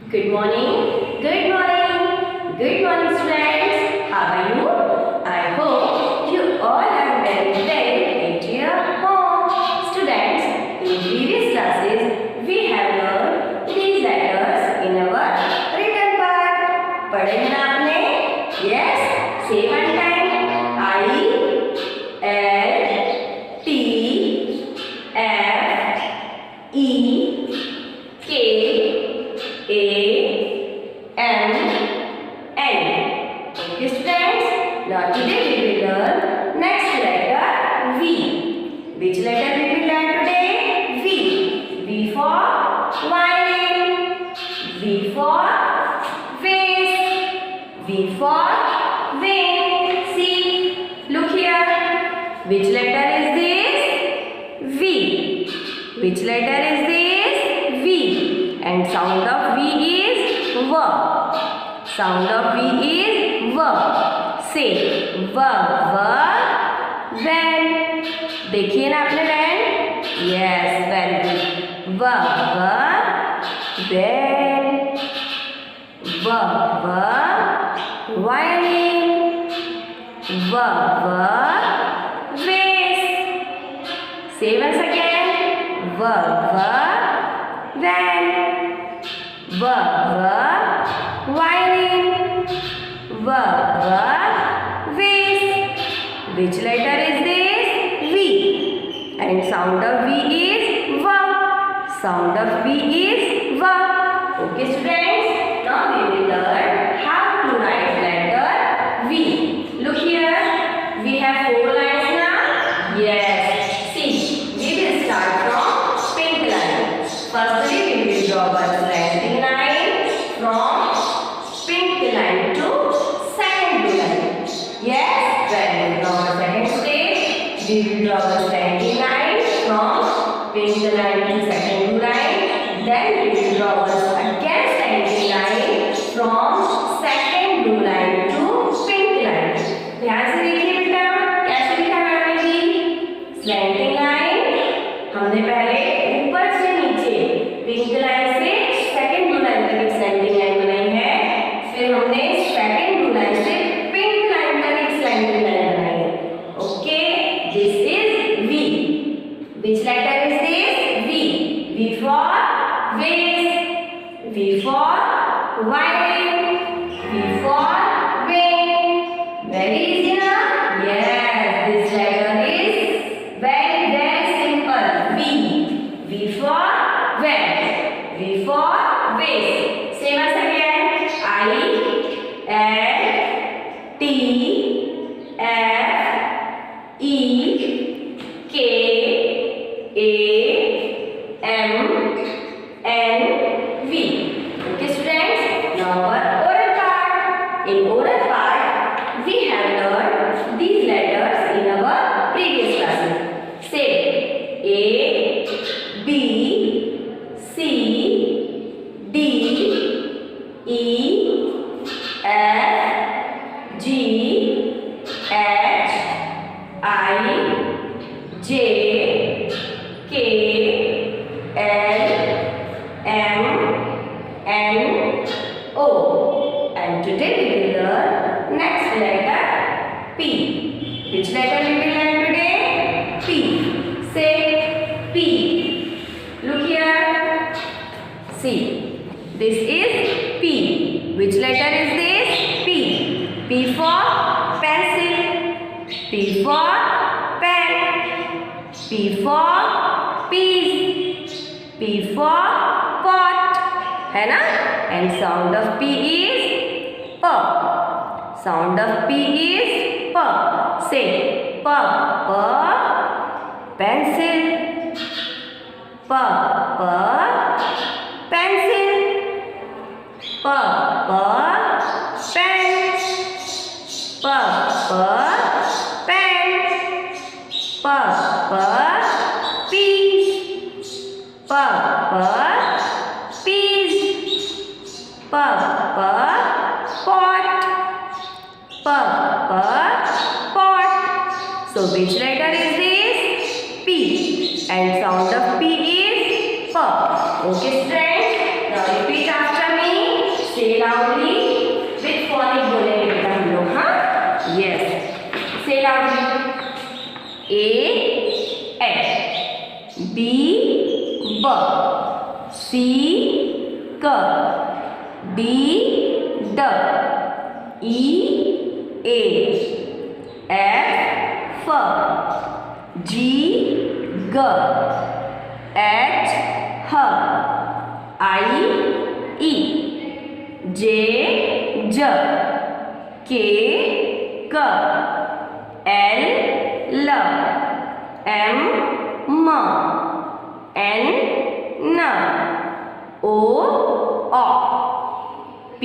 Good morning. Good morning. Good morning, students. How are you? I hope you all are very well at your home. Students, in previous classes, we have learned these letters in our written part. पढ़े हैं ना आपने? Yes. Say one time. I, L, T, F, E, K, A, M, N. Okay, students. Now today we will learn next letter V. Which letter we will learn today? V. V for violin. V for vase. V for vein. See, look here. Which letter is this? V. Which letter is this? V. And sound of V is V. Sound of V is V. Say V, V, van. देखिए ना आपने van? Yes, very good. V, V, van. V, V, violin. V, V, vase. Say once again. V, V, van. V, V, violin. V, V, vase. Which letter is this? V. And sound of V is V. Sound of V is V. Okay, students. Now we will learn how to write letter V. Look here. We have 4 lines now. Yes. See, we will start from pink line. Firstly, we will draw a slanting line from pink line to second blue line. Yes, very good. Now second stage, we will draw a slanting line from pink line to second blue line. Then we will draw again slanting line from second blue line to pink line. ध्यान से देखिए बेटा, कैसे लिखा है मैंने भी? Slanting line हमने पहले ऊपर से नीचे पिंक लाइन से सेकंड ब्लू लाइन तक एक स्लैंटिंग लाइन बनाई है। फिर हमने सेकंड ब्लू लाइन से पिंक लाइन तक एक स्लैंटिंग लाइन बनाई है। Okay, this is V. Which letter is this? V. V for vase. V for violin. V for vein. Very easy na? Yes, this letter is very simple. V. V for vase. V for vase. Say once again. I, L, T, F, E, K, A, M, N, V. Okay, students. Now our oral part. In oral part, we have learned these letters in our previous classes. Say A, B, C, D, E, F, G, H, I, J, K, L, M, N, O. And today we will learn next letter P. Which letter we will learn today? P. Say P. Look here. See, this is P. Which letter is this? P. P for pencil. P for pen. P for peas. P for pot. है ना? And sound of P is P. Sound of P is P. Say P. P. Pencil. P. P. Pencil. P. P. Pen. P. P. Pen. P. P. Peas. P. P. Peas. P. P. Pot. P. P. Pot. So which letter is this? P. And sound of P is P. Okay, students. Now repeat after me. Loudly with phonic बोलेंगे बेटा हम लोग. हाँ, yes. से loudly. A B B C C D D E A F G G H H I E J J K K L L M M N N O O P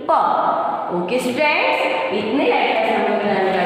P. Okay students, इतने letters हम लोग learn